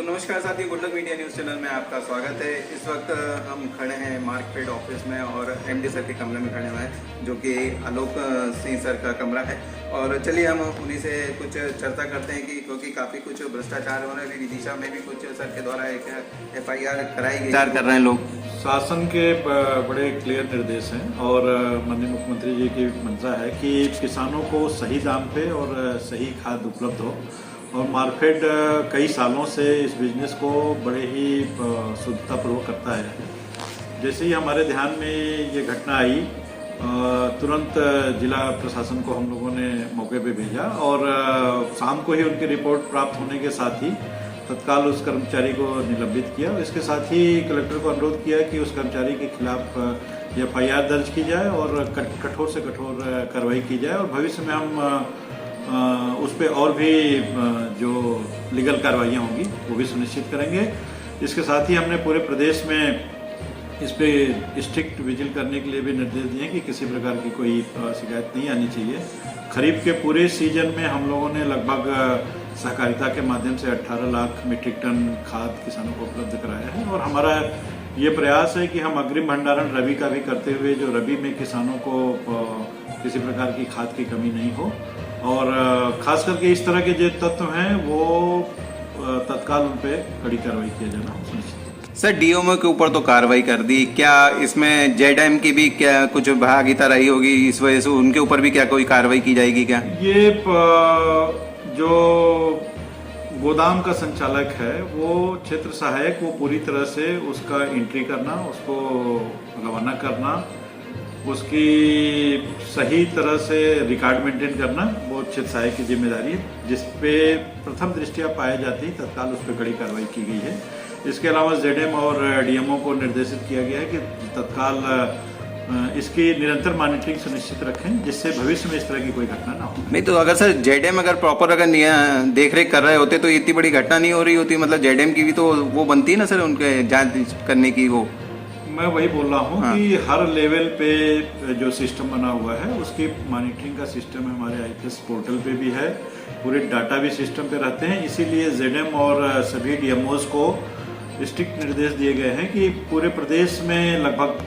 नमस्कार साथियों, good luck media news channel में आपका स्वागत है। इस वक्त हम खड़े हैं मार्कफेड ऑफिस में और एमडी सर के कमरे में खड़े हुए हैं, जो कि आलोक सिंह सर का कमरा है। और चलिए हम उन्हीं से कुछ चर्चा करते हैं कि क्योंकि काफ़ी कुछ भ्रष्टाचार हो रहा है। विदिशा में भी कुछ सर के द्वारा एक FIR कराई गई, कर रहे हैं लोग। शासन के बड़े क्लियर निर्देश हैं और माननीय मुख्यमंत्री जी की मंशा है कि किसानों को सही दाम पे और सही खाद उपलब्ध हो। और मार्कफेड कई सालों से इस बिजनेस को बड़े ही शुद्धतापूर्वक करता है। जैसे ही हमारे ध्यान में ये घटना आई, तुरंत जिला प्रशासन को हम लोगों ने मौके पे भेजा और शाम को ही उनकी रिपोर्ट प्राप्त होने के साथ ही तत्काल उस कर्मचारी को निलंबित किया। इसके साथ ही कलेक्टर को अनुरोध किया कि उस कर्मचारी के खिलाफ FIR दर्ज की जाए और कठोर से कठोर कार्रवाई की जाए और भविष्य में हम उस पर और भी जो लीगल कार्रवाइयाँ होंगी वो भी सुनिश्चित करेंगे। इसके साथ ही हमने पूरे प्रदेश में इस पे स्ट्रिक्ट विजिल करने के लिए भी निर्देश दिए कि किसी प्रकार की कोई शिकायत नहीं आनी चाहिए। खरीफ के पूरे सीजन में हम लोगों ने लगभग सहकारिता के माध्यम से 18 लाख मीट्रिक टन खाद किसानों को उपलब्ध कराया है। और हमारा ये प्रयास है कि हम अग्रिम भंडारण रबी का भी करते हुए जो रबी में किसानों को किसी प्रकार की खाद की कमी नहीं हो और खास करके इस तरह के जो तत्व हैं वो तत्काल उन पे कड़ी कार्रवाई किया जाना सुनिश्चित। सर, DMO के ऊपर तो कार्रवाई कर दी, क्या इसमें ZM की भी क्या कुछ भागीदारी रही होगी? इस वजह से उनके ऊपर भी क्या कोई कार्रवाई की जाएगी क्या? ये जो गोदाम का संचालक है वो क्षेत्र सहायक, वो पूरी तरह से उसका एंट्री करना, उसको रवाना करना, उसकी सही तरह से रिकॉर्ड मेंटेन करना वो क्षेत्र सहायक की जिम्मेदारी है, जिसपे प्रथम दृष्टया पाई जाती तत्काल उस पर कड़ी कार्रवाई की गई है। इसके अलावा ZM और DMO को निर्देशित किया गया है कि तत्काल इसकी निरंतर मॉनिटरिंग सुनिश्चित रखें, जिससे भविष्य में इस तरह की कोई घटना ना हो। नहीं तो अगर सर ZM अगर प्रॉपर अगर देखरेख कर रहे होते तो इतनी बड़ी घटना नहीं हो रही होती। मतलब ZM की भी तो वो बनती है ना सर, उनके जांच करने की। वो मैं वही बोल रहा हूँ कि हर लेवल पे जो सिस्टम बना हुआ है उसकी मॉनिटरिंग का सिस्टम हमारे IFS पोर्टल पे भी है, पूरे डाटा भी सिस्टम पे रहते हैं। इसीलिए ZM और सभी DMOs को स्ट्रिक्ट निर्देश दिए गए हैं कि पूरे प्रदेश में लगभग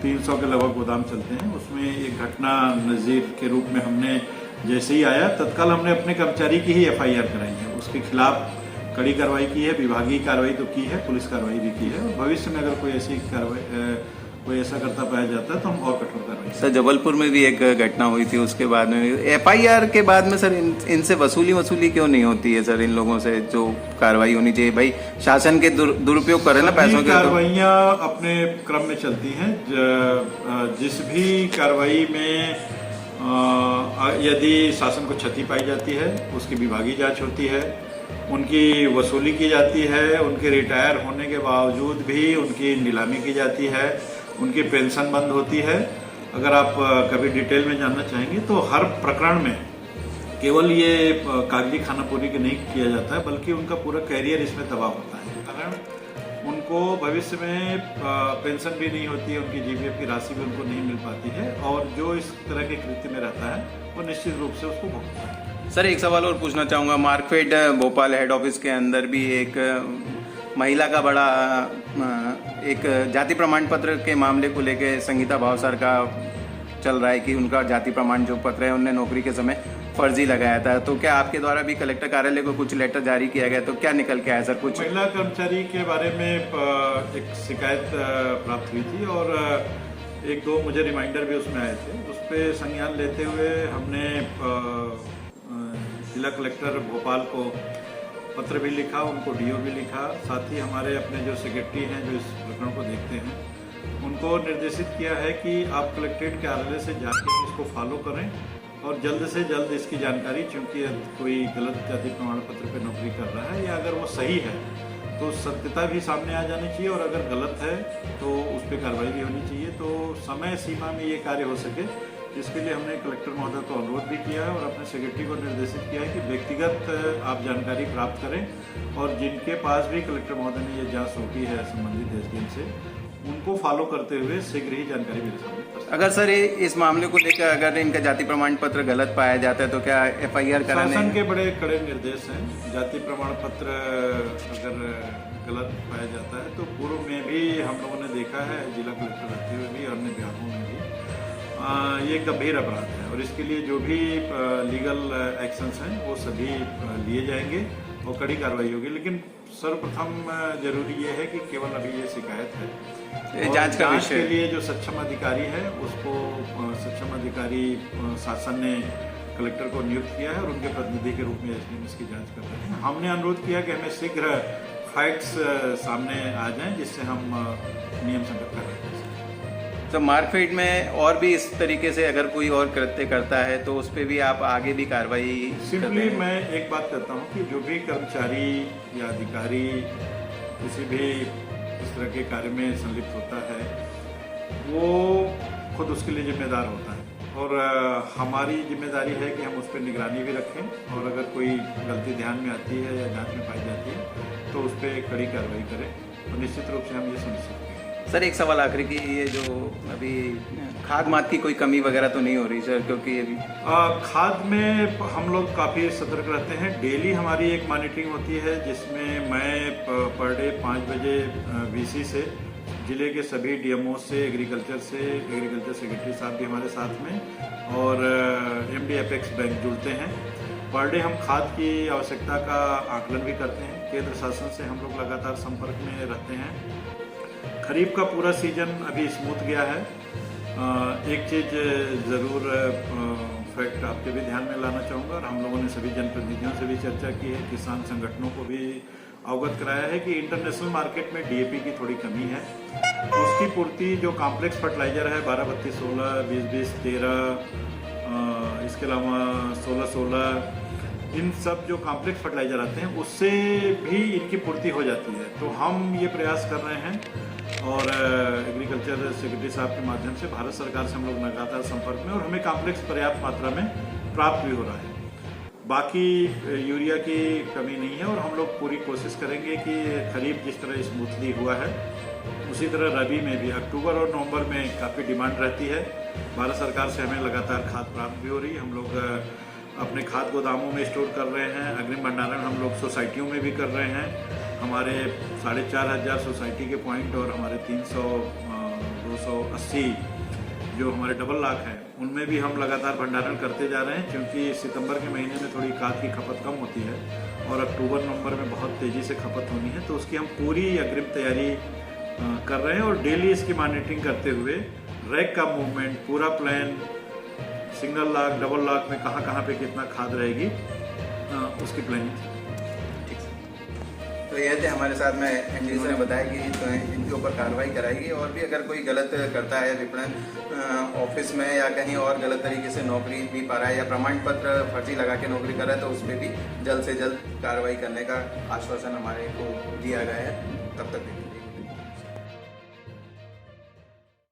300 के लगभग गोदाम चलते हैं। उसमें एक घटना नज़ीर के रूप में हमने जैसे ही आया तत्काल हमने अपने कर्मचारी की ही FIR कराई है, उसके खिलाफ कड़ी कार्रवाई की है, विभागीय कार्रवाई तो की है, पुलिस कार्रवाई भी की है। और भविष्य में अगर कोई ऐसी कार्रवाई कोई ऐसा करता पाया जाता है तो हम और कठोर कार्रवाई। सर, जबलपुर में भी एक घटना हुई थी, उसके बाद में FIR के बाद में सर इनसे वसूली क्यों नहीं होती है सर? इन लोगों से जो कार्रवाई होनी चाहिए, भाई शासन के दुरुपयोग कर रहे हैं ना पैसों के। कार्रवाइयाँ अपने क्रम में चलती हैं। जिस भी कार्रवाई में यदि शासन को क्षति पाई जाती है उसकी विभागीय जांच होती है, उनकी वसूली की जाती है, उनके रिटायर होने के बावजूद भी उनकी नीलामी की जाती है, उनकी पेंशन बंद होती है। अगर आप कभी डिटेल में जानना चाहेंगे तो हर प्रकरण में केवल ये कागजी खानापूरी के नहीं किया जाता है, बल्कि उनका पूरा कैरियर इसमें तबाह होता है। कारण उनको भविष्य में पेंशन भी नहीं होती है, उनकी GPF की राशि भी उनको नहीं मिल पाती है और जो इस तरह के कृत्य में रहता है वो निश्चित रूप से उसको भुगतना है। सर, एक सवाल और पूछना चाहूँगा। मार्कफेड भोपाल हेड ऑफिस के अंदर भी एक महिला का बड़ा एक जाति प्रमाण पत्र के मामले को लेके संगीता भावसार का चल रहा है कि उनका जाति प्रमाण जो पत्र है उनने नौकरी के समय फर्जी लगाया था। तो क्या आपके द्वारा भी कलेक्टर कार्यालय को कुछ लेटर जारी किया गया? तो क्या निकल के आया सर? कुछ महिला कर्मचारी के बारे में एक शिकायत प्राप्त हुई थी और एक दो मुझे रिमाइंडर भी उसमें आए थे। उस पर संज्ञान लेते हुए हमने जिला कलेक्टर भोपाल को पत्र भी लिखा, उनको DO भी लिखा। साथ ही हमारे अपने जो सेक्रेटरी हैं जो इस प्रकरण को देखते हैं उनको निर्देशित किया है कि आप कलेक्ट्रेट कार्यालय से जाकर इसको फॉलो करें और जल्द से जल्द इसकी जानकारी, चूँकि कोई गलत जाति प्रमाण पत्र पर नौकरी कर रहा है या अगर वो सही है तो सत्यता भी सामने आ जानी चाहिए और अगर गलत है तो उस पर कार्रवाई भी होनी चाहिए। तो समय सीमा में ये कार्य हो सके, इसके लिए हमने कलेक्टर महोदय को अनुरोध भी किया है और अपने सेक्रेटरी को निर्देशित किया है कि व्यक्तिगत आप जानकारी प्राप्त करें और जिनके पास भी कलेक्टर महोदय ने ये जांच सौंपी है संबंधित SDM से, उनको फॉलो करते हुए शीघ्र ही जानकारी मेरे सामने प्रस्तुत। अगर सर इस मामले को लेकर अगर इनका जाति प्रमाण पत्र गलत पाया जाता है तो क्या FIR कराने? शासन के बड़े कड़े निर्देश हैं। जाति प्रमाण पत्र अगर गलत पाया जाता है तो पूर्व में भी हम लोगों ने देखा है, जिला कलेक्टर रहते हुए भी, अन्य विभागों में भी, ये गंभीर अपराध है और इसके लिए जो भी लीगल एक्शंस हैं वो सभी लिए जाएंगे और कड़ी कार्रवाई होगी। लेकिन सर्वप्रथम जरूरी ये है कि केवल अभी ये शिकायत है, जांच का विषय के लिए जो सक्षम अधिकारी है उसको सक्षम अधिकारी शासन ने कलेक्टर को नियुक्त किया है और उनके प्रतिनिधि के रूप में SDM इसकी जांच कर रहे हैं। हमने अनुरोध किया कि हमें शीघ्र फैक्ट्स सामने आ जाएं जिससे हम नियम संगत कर रहे हैं। तो मार्कफेड में और भी इस तरीके से अगर कोई और कृत्य करता है तो उस पर भी आप आगे भी कार्रवाई? सिंपली मैं एक बात कहता हूँ कि जो भी कर्मचारी या अधिकारी किसी भी इस तरह के कार्य में संलिप्त होता है वो खुद उसके लिए जिम्मेदार होता है और हमारी जिम्मेदारी है कि हम उस पर निगरानी भी रखें और अगर कोई गलती ध्यान में आती है या जांच में पाई जाती है तो उस पर कड़ी कार्रवाई करें और निश्चित रूप से हम ये सुनिश्चित करें। सर एक सवाल आखिरी की, ये जो अभी खाद माद की कोई कमी वगैरह तो नहीं हो रही सर? क्योंकि अभी खाद में हम लोग काफ़ी सतर्क रहते हैं। डेली हमारी एक मॉनिटरिंग होती है जिसमें मैं पर डे 5 बजे VC से जिले के सभी DMO से, एग्रीकल्चर सेक्रेटरी साहब भी हमारे साथ में और MD अपेक्स बैंक जुड़ते हैं। पर डे हम खाद की आवश्यकता का आकलन भी करते हैं। केंद्र शासन से हम लोग लगातार संपर्क में रहते हैं। खरीफ का पूरा सीजन अभी स्मूथ गया है। एक चीज़ ज़रूर फैक्ट आपके भी ध्यान में लाना चाहूँगा और हम लोगों ने सभी जनप्रतिनिधियों से भी चर्चा की है, किसान संगठनों को भी अवगत कराया है कि इंटरनेशनल मार्केट में DAP की थोड़ी कमी है। उसकी पूर्ति जो कॉम्प्लेक्स फर्टिलाइजर है 12-32-16, 20-20-13, इसके अलावा 16-16, इन सब जो कॉम्प्लेक्स फर्टिलाइजर आते हैं उससे भी इनकी पूर्ति हो जाती है। तो हम ये प्रयास कर रहे हैं और एग्रीकल्चर सेक्रेटरी साहब के माध्यम से भारत सरकार से हम लोग लगातार संपर्क में और हमें कॉम्प्लेक्स पर्याप्त मात्रा में प्राप्त भी हो रहा है। बाकी यूरिया की कमी नहीं है और हम लोग पूरी कोशिश करेंगे कि खरीफ जिस तरह स्मूथली हुआ है उसी तरह रबी में भी अक्टूबर और नवंबर में काफ़ी डिमांड रहती है। भारत सरकार से हमें लगातार खाद प्राप्त भी हो रही है। हम लोग अपने खाद गोदामों में स्टोर कर रहे हैं। अग्रिम भंडारण हम लोग सोसाइटियों में भी कर रहे हैं। हमारे 4,500 सोसाइटी के पॉइंट और हमारे 280 जो हमारे डबल लॉक हैं उनमें भी हम लगातार भंडारण करते जा रहे हैं, क्योंकि सितंबर के महीने में थोड़ी खाद की खपत कम होती है और अक्टूबर नवंबर में बहुत तेज़ी से खपत होनी है। तो उसकी हम पूरी अग्रिम तैयारी कर रहे हैं और डेली इसकी मॉनिटरिंग करते हुए रैक का मूवमेंट, पूरा plan, single lock, double lock में कहाँ पे कितना खाद रहेगी उसकी प्लानिंग। तो ये थे हमारे साथ में MD ने बताया कि तो इनके ऊपर कार्रवाई कराएगी और भी अगर कोई गलत करता है विपणन ऑफिस में या कहीं और गलत तरीके से नौकरी भी पा रहा है या प्रमाण पत्र फर्जी लगा के नौकरी कर रहा है तो उस पर भी जल्द से जल्द कार्रवाई करने का आश्वासन हमारे को दिया गया है। तब तक